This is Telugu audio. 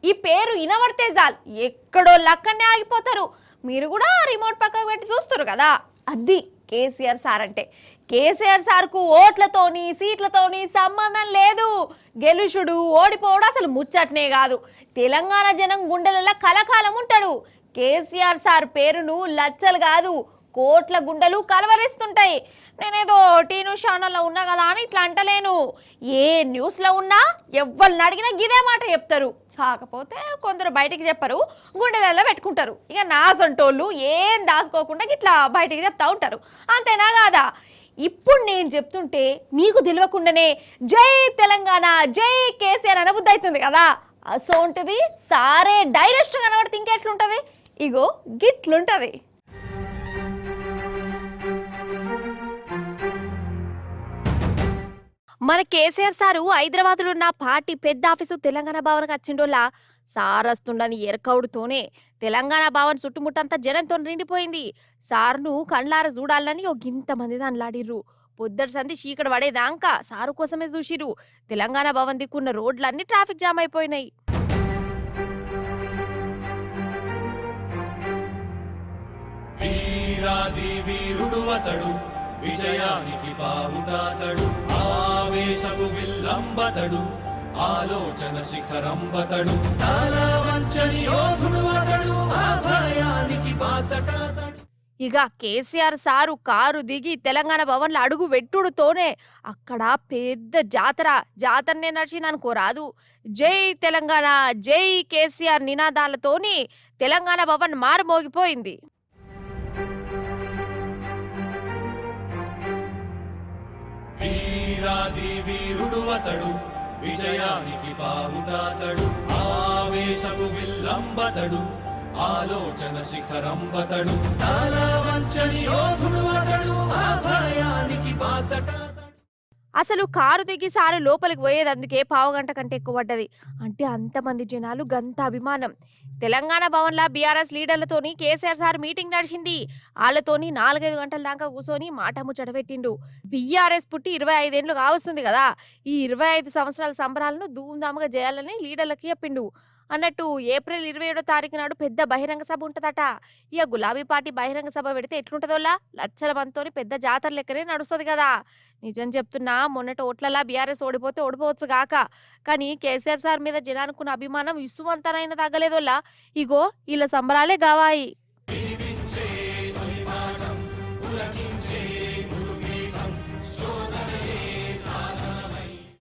ఈ పేరు వినబడితే చాలు ఎక్కడో లక్కనే ఆగిపోతారు. మీరు కూడా రిమోట్ పక్కకు పెట్టి చూస్తారు కదా. అది కేసీఆర్ సార్ అంటే. కేసీఆర్ సార్కు ఓట్లతోని సీట్లతోని సంబంధం లేదు. గెలుచుడు ఓడిపోవడం అసలు ముచ్చట్నే కాదు. తెలంగాణ జనం గుండెలలో కలకాలం ఉంటాడు. కేసీఆర్ సార్ పేరును లచ్చలు కాదు కోట్ల గుండెలు కలవరిస్తుంటాయి. నేనేదో టీను ఛానల్లో ఉన్నా కదా అని ఇట్లా అంటలేను. ఏ న్యూస్లో ఉన్నా ఎవరిని అడిగినా గిదే మాట చెప్తారు. కాకపోతే కొందరు బయటికి చెప్పరు, గుండెలలో పెట్టుకుంటారు. ఇక నా సొంటోళ్ళు ఏం దాచుకోకుండా ఇట్లా బయటికి చెప్తా ఉంటారు. అంతేనా కాదా? ఇప్పుడు నేను చెప్తుంటే మీకు తెలియకుండానే జై తెలంగాణ జై కేసీఆర్ అనబుద్ధి అవుతుంది కదా. అసోంటిది సారే డైరెక్ట్ కనబడితే ఇంకెట్లుంటుంది? ఇగో గిట్లుంటుంది. మన కేసీఆర్ సారు హైదరాబాద్లో ఉన్న పార్టీ పెద్ద ఆఫీసు తెలంగాణ భవన్కి వచ్చిండోలా సార్ వస్తుండని ఎరకౌడుతోనే తెలంగాణ భవన్ చుట్టుముట్టంతా జనంతో నిండిపోయింది. సార్ను కండ్లార చూడాలని ఒక ఇంతమంది దానిలాడిర్రు. పొద్దటి సంధి చీకటి పడేదాకా సారు కోసమే చూసిరు. తెలంగాణ భవన్ దిక్కున్న రోడ్లన్నీ ట్రాఫిక్ జామ్ అయిపోయినాయి. విజయానికి బావుటాతడు ఆవేశపు విల్లంబతడు ఆలోచన శిఖరంబతడు తలవంచని యోధుడు అతడు అభయానికి బాసటాతడు. ఇక కేసీఆర్ సారు కారు దిగి తెలంగాణ భవన్లో అడుగు వెట్టుడుతోనే అక్కడ పెద్ద జాతరనే నడిచిందనుకోరాదు. జై తెలంగాణ జై కేసీఆర్ నినాదాలతోని తెలంగాణ భవన్ మారుమోగిపోయింది. వీరుడు అతడు విజయానికి బావుటాతడు ఆవేశపు విల్లంబతడు ఆలోచన శిఖరంబతడు తలవంచని యోధుడు అతడు అభయానికి బాసటాతడు. అసలు కారు దిగి సారు లోపలికి పోయేది అందుకే పావుగంట కంటే ఎక్కువ పడ్డది. అంటే అంతమంది జనాలు గంత అభిమానం. తెలంగాణ భవన్లో బీఆర్ఎస్ లీడర్లతోని కేసీఆర్ సార్ మీటింగ్ నడిచింది. వాళ్ళతోని 4-5 గంటల దాకా కూర్చొని మాట ముచ్చట పెట్టిండు. బీఆర్ఎస్ పుట్టి 25 ఏళ్ళు కావస్తుంది కదా. ఈ 25 సంవత్సరాల సంబరాలను ధూమ్ధాముగా చేయాలని లీడర్లకి చెప్పిండు. అన్నట్టు ఏప్రిల్ 27వ తారీఖు నాడు పెద్ద బహిరంగ సభ ఉంటదట. ఇక గులాబీ పార్టీ బహిరంగ సభ పెడితే ఎట్లుంటదోలా లచ్చల మందితోని పెద్ద జాతర లెక్కనే నడుస్తుంది కదా. నిజం చెప్తున్నా, మొన్నటి ఓట్లలా బీఆర్ఎస్ ఓడిపోతే ఓడిపోవచ్చు గాక, కానీ కేసీఆర్ సార్ మీద జనానుకున్న అభిమానం ఇసువంతనైనా తగ్గలేదోలా. ఇగో వీళ్ళ సంబరాలే గావాయి.